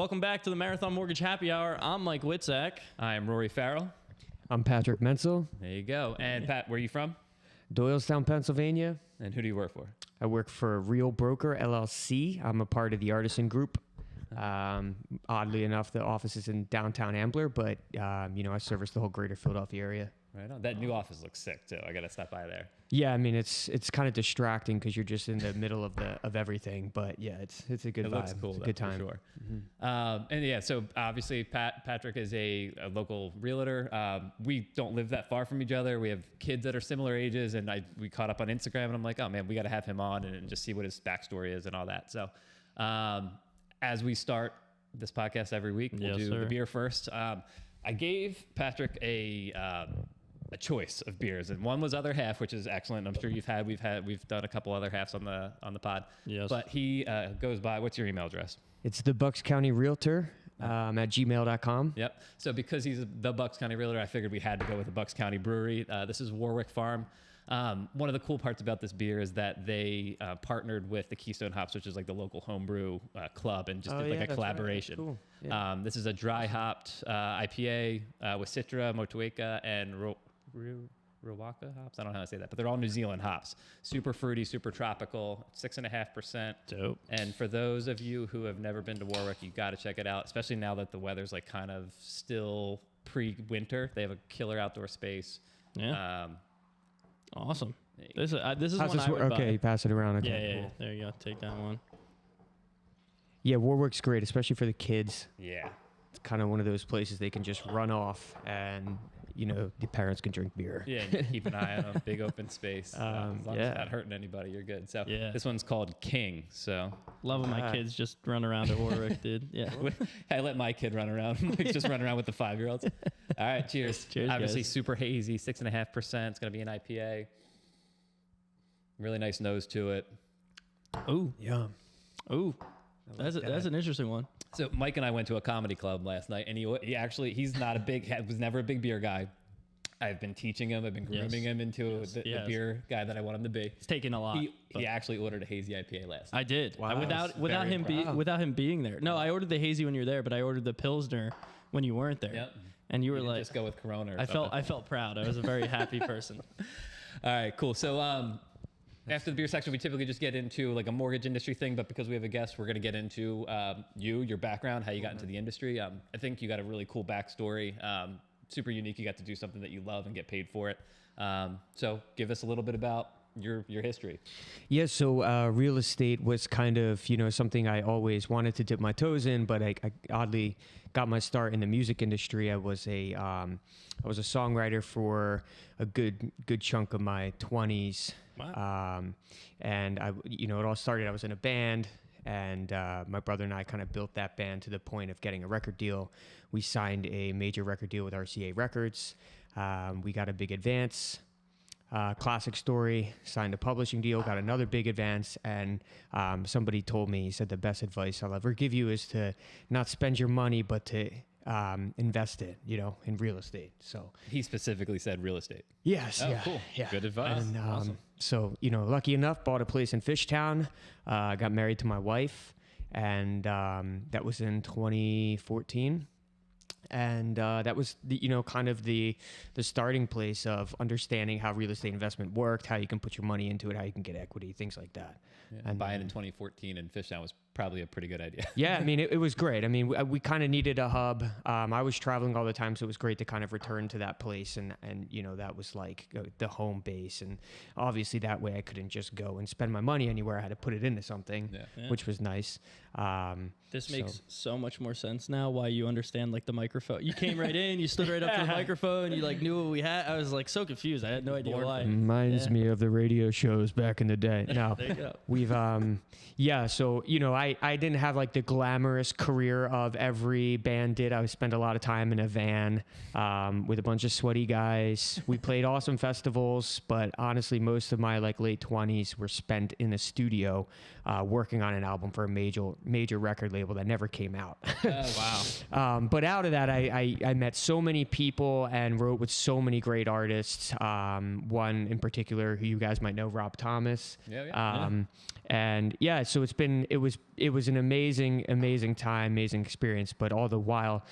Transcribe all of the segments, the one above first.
Welcome back to the Marathon Mortgage Happy Hour. I'm Mike Witzak. I am Rory Farrell. I'm Patrick Menzel, There you go. And Pat, where are you from? Doylestown, Pennsylvania. And who do you work for? I work for Real Broker LLC. I'm a part of the Artisan Group. Oddly enough, the office is in downtown Ambler, but I service the whole greater Philadelphia area. Right on. That new office looks sick too. I got to stop by there. Yeah, I mean it's kind of distracting because you're just in the middle of everything. But yeah, it's a good vibe. Looks cool. It's a good time. For sure. And yeah, so obviously Patrick is a local realtor. We don't live that far from each other. We have kids that are similar ages, and we caught up on Instagram, and I'm like, oh man, we got to have him on and just see what his backstory is and all that. So as we start this podcast every week, we'll do the beer first. I gave Patrick a choice of beers, and one was Other Half, which is excellent. I'm sure we've done a couple other halves on the pod. Yes. But he goes by, what's your email address? It's the Bucks County Realtor at gmail.com. Yep. So because he's the Bucks County Realtor, I figured we had to go with the Bucks County Brewery. This is Warwick Farm. One of the cool parts about this beer is that they partnered with the Keystone Hops, which is like the local homebrew club, and just did like a collaboration. Right. Cool. Yeah. This is a dry hopped IPA with Citra, Motueka, and Rawaka hops. I don't know how to say that, but they're all New Zealand hops. Super fruity, super tropical, 6.5%. Dope. And for those of you who have never been to Warwick, you got to check it out, especially now that the weather's like kind of still pre-winter. They have a killer outdoor space. Yeah. Awesome. This is How's one this I work? would Okay, buy. pass it around. Okay, Yeah. cool. There you go. Take that one. Yeah, Warwick's great, especially for the kids. Yeah. It's kind of one of those places they can just run off and, the parents can drink beer. Yeah, and keep an eye on a big open space. As long as it's not hurting anybody, you're good. So this one's called King. So Love when my kids just run around at Warwick, dude. Yeah. I let my kid run around. Like just run around with the 5-year-olds. All right, cheers. Cheers, Obviously guys. super hazy, 6.5%. It's going to be an IPA. Really nice nose to it. Ooh. Yum. Ooh. That's an interesting one. So Mike and I went to a comedy club last night, and he's not was never a big beer guy. I've been teaching him. I've been grooming him into the beer guy that I want him to be. It's taken a lot. He actually ordered a hazy IPA last night. I did. Wow. Without him being there. No, I ordered the hazy when you were there, but I ordered the Pilsner when you weren't there. Yep. And you were didn't like, just go with Corona. I felt proud. I was a very happy person. All right, cool. So after the beer section, we typically just get into like a mortgage industry thing, but because we have a guest, we're going to get into your background, how you got into the industry. I think you got a really cool backstory. Super unique. You got to do something that you love and get paid for it. So give us a little bit about your history. Yeah, so real estate was kind of, something I always wanted to dip my toes in, but I oddly got my start in the music industry. I was a songwriter for a good chunk of my 20s. Wow. And it all started, I was in a band, and my brother and I kind of built that band to the point of getting a record deal. We signed a major record deal with RCA Records. We got a big advance. Classic story, signed a publishing deal, got another big advance, and somebody told me, he said, the best advice I'll ever give you is to not spend your money, but to invest it, in real estate. So He specifically said real estate. yes, Oh, yeah, cool. yeah. Good advice. And, Awesome. So, lucky enough, bought a place in Fishtown, got married to my wife, and that was in 2014. And that was kind of the starting place of understanding how real estate investment worked, how you can put your money into it, how you can get equity, things like that. Yeah, And buying in 2014 in Fishtown was probably a pretty good idea. Yeah, I mean, it was great. I mean, we kind of needed a hub. I was traveling all the time, so it was great to kind of return to that place, and that was like the home base. And obviously, that way I couldn't just go and spend my money anywhere. I had to put it into something, which was nice. This makes so much more sense now why you understand like the microphone. You came right in, you stood right up to the microphone, you like knew what we had. I was like so confused. I had no idea why. Reminds me of the radio shows back in the day. No, There you go. we've so I didn't have like the glamorous career of every band did. I spent a lot of time in a van with a bunch of sweaty guys. We played awesome festivals, but honestly, most of my like late 20s were spent in a studio working on an album for a major record label that never came out. Oh, wow. But out of that, I met so many people and wrote with so many great artists. One in particular who you guys might know, Rob Thomas. Yeah. And yeah, so it it was an amazing time, amazing experience. But all the while,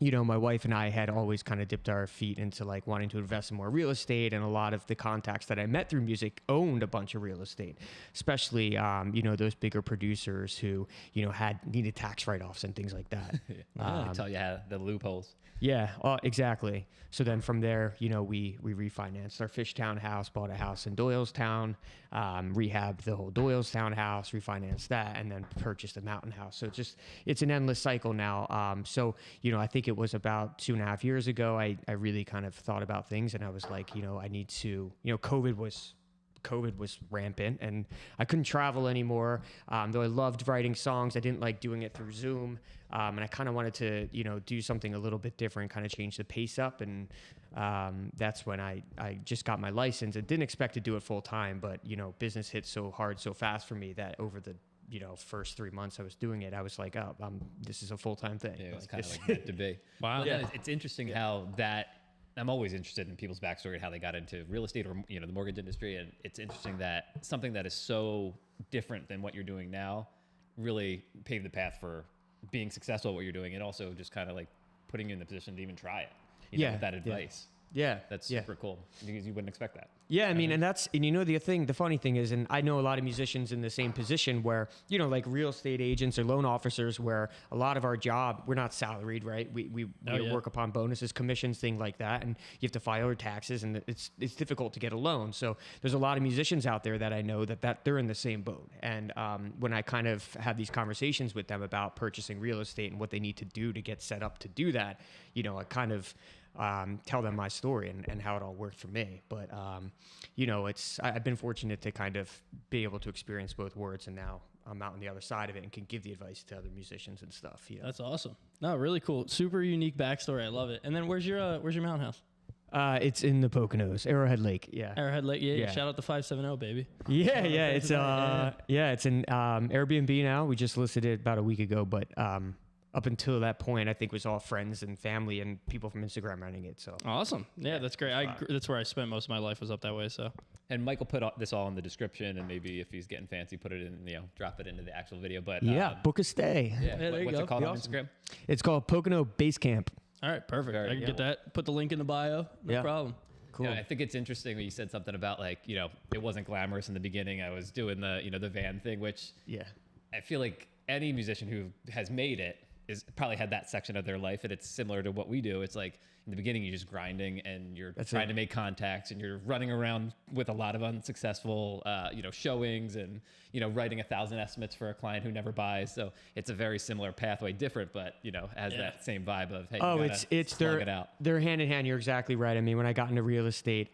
you know, my wife and I had always kind of dipped our feet into like wanting to invest in more real estate, and a lot of the contacts that I met through music owned a bunch of real estate, especially, you know, those bigger producers who, you know, needed tax write-offs and things like that. They tell you how the loopholes. Yeah, exactly. So then from there, you know, we refinanced our Fishtown house, bought a house in Doylestown, rehabbed the whole Doylestown house, refinanced that, and then purchased a mountain house. So it's an endless cycle now. So, you know, I think it was about 2.5 years ago, I really kind of thought about things, and I was like, you know, I need to, you know, COVID was rampant and I couldn't travel anymore. Though I loved writing songs, I didn't like doing it through Zoom. And I kind of wanted to, you know, do something a little bit different, kind of change the pace up. And that's when I just got my license and didn't expect to do it full time. But, you know, business hit so hard, so fast for me that over the, you know, first 3 months I was doing it, I was like, oh, this is a full-time thing. Yeah, it was like kind of like meant to be. Wow. Well, Yeah. It's interesting how that. I'm always interested in people's backstory and how they got into real estate or, you know, the mortgage industry. And it's interesting that something that is so different than what you're doing now really paved the path for being successful at what you're doing, and also just kind of like putting you in the position to even try it, you know, with that advice. Yeah. That's super cool because you wouldn't expect that. Yeah, I mean, and you know, the funny thing is, and I know a lot of musicians in the same position where, you know, like real estate agents or loan officers, where a lot of our job, we're not salaried, right? We work upon bonuses, commissions, things like that. And you have to file your taxes, and it's difficult to get a loan. So there's a lot of musicians out there that I know that they're in the same boat. And when I kind of have these conversations with them about purchasing real estate and what they need to do to get set up to do that, you know, I kind of tell them my story and how it all worked for me. But, you know, I've been fortunate to kind of be able to experience both worlds, and now I'm out on the other side of it and can give the advice to other musicians and stuff. You know? That's awesome. No, really cool. Super unique backstory. I love it. And then where's your mountain house? It's in the Poconos, Arrowhead Lake. Yeah. Arrowhead Lake. Yeah. Shout out to 570, baby. Yeah. It's it's an Airbnb now. We just listed it about a week ago, but up until that point, I think it was all friends and family and people from Instagram running it. So awesome. Yeah, that's great. That's where I spent most of my life, was up that way. So, and Michael put this all in the description, and maybe if he's getting fancy, put it in, you know, drop it into the actual video. But book a stay. Yeah, there you what's go. it called on Awesome. Instagram? It's called Pocono Base Camp. all right, perfect. Very I can cool. get that. Put the link in the bio. No problem. Cool. Yeah, I think it's interesting when you said something about, like, you know, it wasn't glamorous in the beginning. I was doing the, you know, the van thing, which I feel like any musician who has made it is probably had that section of their life, and it's similar to what we do. It's like in the beginning, you're just grinding and you're trying to make contacts, and you're running around with a lot of unsuccessful, you know, showings, and, you know, writing 1,000 estimates for a client who never buys. So it's a very similar pathway, different, but, you know, has that same vibe of, hey, it's slug it out. They're hand in hand. You're exactly right. I mean, when I got into real estate,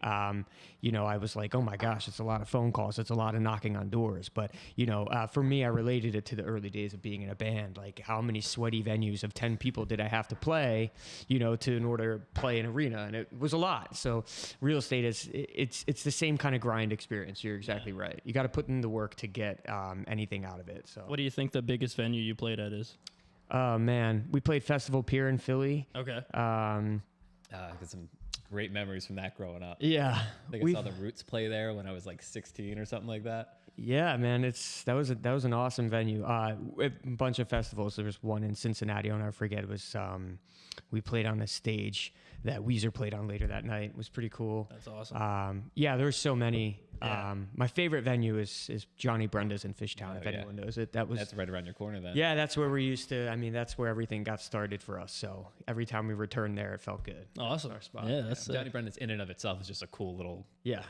you know, I was like, oh my gosh, it's a lot of phone calls. It's a lot of knocking on doors. But, you know, for me, I related it to the early days of being in a band. Like, how many sweaty venues of 10 people did I have to play, you know, in order to play an arena? And it was a lot. So real estate it's the same kind of grind experience. You're exactly right. You got to put in the work to get anything out of it. So What do you think the biggest venue you played at is? oh man, we played Festival Pier in Philly. Okay. I got some great memories from that growing up. Yeah, I think I saw the Roots play there when I was like 16 or something like that. Yeah, man, that was an awesome venue. A bunch of festivals. There was one in Cincinnati, I'll never forget. It was we played on a stage that Weezer played on later that night. It was pretty cool. That's awesome. Yeah, there's so many. Yeah. My favorite venue is Johnny Brenda's in Fishtown, if anyone knows it. That's right around your corner then. Yeah, that's where we used to. I mean, that's where everything got started for us. So every time we returned there, it felt good. Awesome. Our spot. Yeah, that's Johnny Brendan's in and of itself is just a cool little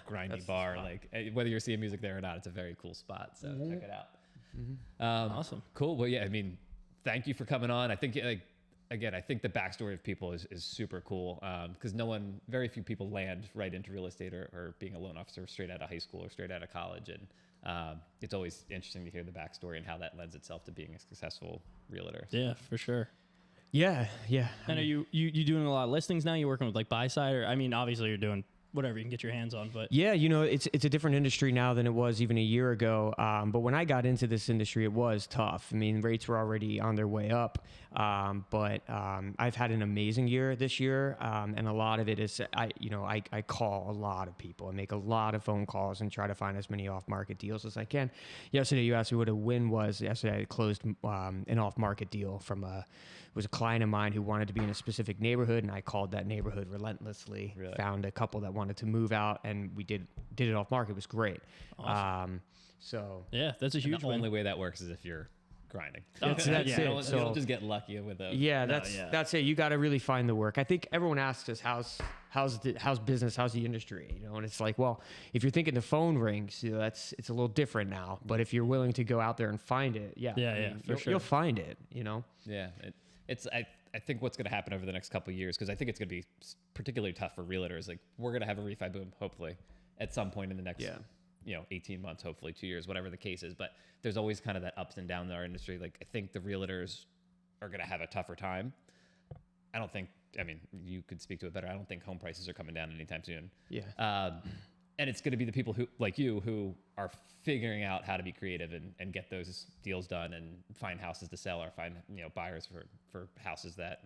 grindy bar. Like, whether you're seeing music there or not, it's a very cool spot. So check it out. awesome. Cool. Well, yeah, I mean, thank you for coming on. I think, like, again, I think the backstory of people is super cool, because very few people land right into real estate or being a loan officer straight out of high school or straight out of college. And it's always interesting to hear the backstory and how that lends itself to being a successful realtor. Yeah, for sure. Yeah. And are you doing a lot of listings now? You working with like buy side, or I mean, obviously you're doing whatever you can get your hands on. But yeah, it's a different industry now than it was even a year ago. But when I got into this industry, it was tough. I mean, rates were already on their way up. But I've had an amazing year this year, and a lot of it is I call a lot of people. I make a lot of phone calls and try to find as many off-market deals as I can. Yesterday, you asked me what a win was. Yesterday, I closed an off-market deal from it was a client of mine who wanted to be in a specific neighborhood, and I called that neighborhood relentlessly. Really? Found a couple that wanted to move out, and we did it off market. It was great. Awesome. So yeah, that's a huge the win. only way that works is if you're grinding. That's yeah. it. You don't So just get lucky with those. yeah, No, that's it. You got to really find the work. I think everyone asks us how's business, how's the industry, and it's like, well, if you're thinking the phone rings, it's a little different now. But if you're willing to go out there and find it, you'll find it. Yeah, I think what's going to happen over the next couple of years, because I think it's going to be particularly tough for realtors. Like, we're going to have a refi boom, hopefully, at some point in the next, 18 months, hopefully 2 years, whatever the case is. But there's always kind of that ups and downs in our industry. Like, I think the realtors are going to have a tougher time. You could speak to it better. I don't think home prices are coming down anytime soon. Yeah. And it's going to be the people who, like you, who are figuring out how to be creative and get those deals done and find houses to sell, or find buyers for houses that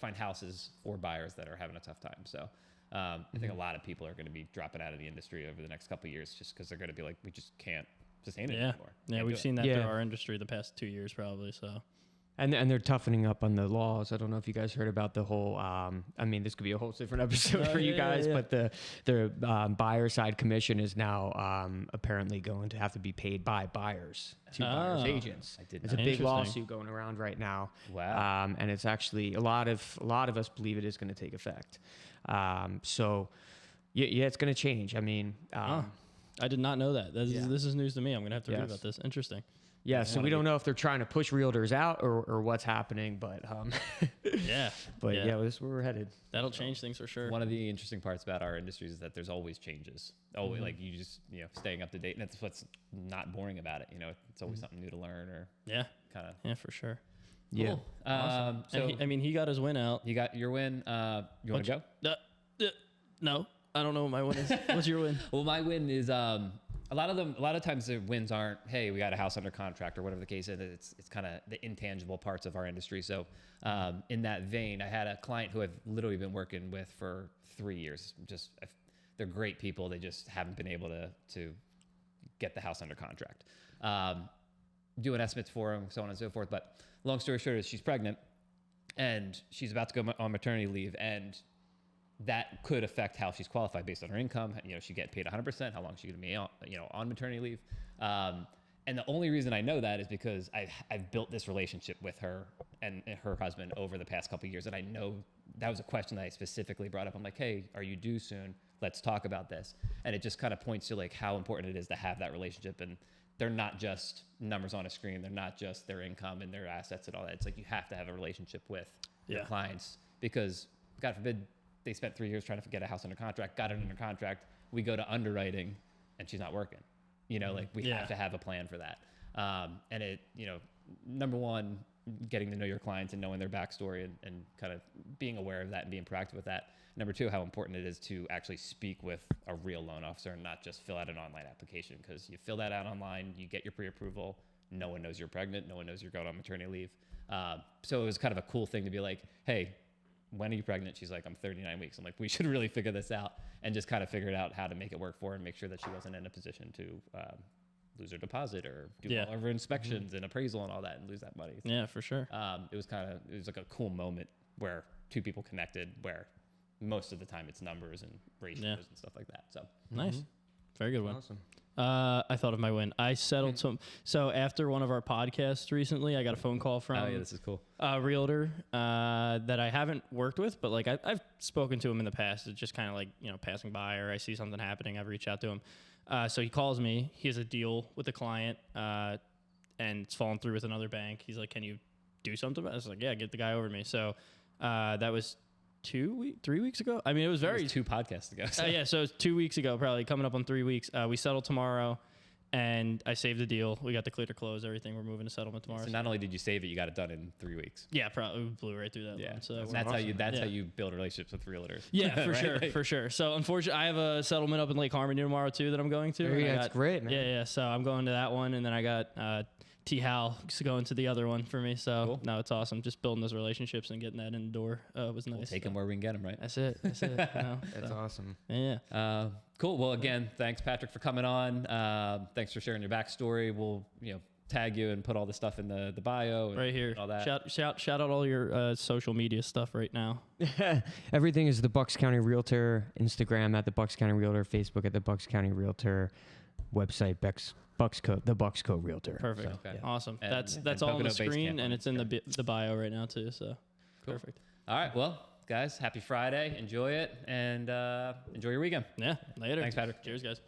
find houses for buyers that are having a tough time. So I think a lot of people are going to be dropping out of the industry over the next couple of years, just because they're going to be like, we just can't sustain it anymore. Yeah, we've seen that through our industry the past 2 years probably. So. And they're toughening up on the laws. I don't know if you guys heard about the whole. This could be a whole different episode for you guys. But the buyer side commission is now apparently going to have to be paid by buyers to buyers agents. It's a big lawsuit going around right now. Wow. And it's actually a lot of us believe it is going to take effect. So it's going to change. I mean, I did not know that. This is news to me. I'm going to have to read about this. Interesting. Yeah, so we don't know if they're trying to push realtors out or what's happening, but that's where we're headed. That'll change things for sure. One of the interesting parts about our industry is that there's always changes. Always, like, you just staying up to date, and that's what's not boring about it. It's always something new to learn, or kind of for sure. Yeah. Cool. Awesome. So he got his win out. You got your win. You want to go? No, I don't know what my win is. What's your win? Well, my win is a lot of times the wins aren't, hey, we got a house under contract or whatever the case is. It's kind of the intangible parts of our industry. So in that vein, I had a client who I've literally been working with for 3 years. They're great people. They just haven't been able to get the house under contract. Doing estimates for them, so on and so forth. But long story short is she's pregnant and she's about to go on maternity leave, and that could affect how she's qualified based on her income. She get paid 100%. How long is she going to be on maternity leave? And the only reason I know that is because I've built this relationship with her and her husband over the past couple of years. And I know that was a question that I specifically brought up. I'm like, hey, are you due soon? Let's talk about this. And it just kind of points to like how important it is to have that relationship. And they're not just numbers on a screen. They're not just their income and their assets and all that. It's like you have to have a relationship with your clients, because God forbid they spent 3 years trying to get a house under contract, got it under contract. We go to underwriting and she's not working. We have to have a plan for that. And it, number one, getting to know your clients and knowing their backstory and kind of being aware of that and being proactive with that. Number two, how important it is to actually speak with a real loan officer and not just fill out an online application, because you fill that out online, you get your pre-approval, no one knows you're pregnant, no one knows you're going on maternity leave. So it was kind of a cool thing to be like, hey, when are you pregnant? She's like, I'm 39 weeks. I'm like, we should really figure this out, and just kind of figured out how to make it work for her and make sure that she wasn't in a position to lose her deposit or do all of her inspections and appraisal and all that and lose that money. So, yeah, for sure. It was like a cool moment where two people connected, where most of the time it's numbers and ratios and stuff like that. So nice. Very good one. Awesome. I thought of my win. I settled so after one of our podcasts recently, I got a phone call from this is cool. A realtor that I haven't worked with, but like I've spoken to him in the past. It's just kind of like, passing by, or I see something happening, I've reached out to him. So he calls me. He has a deal with a client and it's fallen through with another bank. He's like, can you do something about it? I was like, yeah, get the guy over to me. So that was 3 weeks ago. I mean, it was very... It was 2 podcasts ago. So. So it's 2 weeks ago, probably coming up on 3 weeks. We settle tomorrow, and I saved the deal. We got the clear to close everything. We're moving to settlement tomorrow. So not only did you save it, you got it done in 3 weeks. Yeah, probably blew right through that Yeah, one. So that's how you yeah. how you build relationships with realtors. Yeah, for Right? sure, Like- for sure. So unfortunately, I have a settlement up in Lake Harmony tomorrow too that I'm going to. and I Yeah, that's got- great, man. Yeah, so I'm going to that one, and then I got T Hal going to the other one for me. So Cool. no, it's awesome. Just building those relationships and getting that in the door was nice. We'll take So them where we can get them, right? That's it. That's it. You know, That's so, awesome. yeah. Cool. Well, again, thanks, Patrick, for coming on. Thanks for sharing your backstory. We'll tag you and put all the stuff in the bio. And Right here. all that. Shout out all your social media stuff right now. Everything is the Bucks County Realtor. Instagram at the Bucks County Realtor. Facebook at the Bucks County Realtor. Website the Bucks Co Realtor. Perfect. So, okay. Awesome. And- That's and all on the Pocono Base screen, Camp on and it's in Instagram. the bio right now too. So Cool. perfect. All right. Well, guys, happy Friday. Enjoy it and enjoy your weekend. Yeah. Later. Thanks, Patrick. Cheers, guys.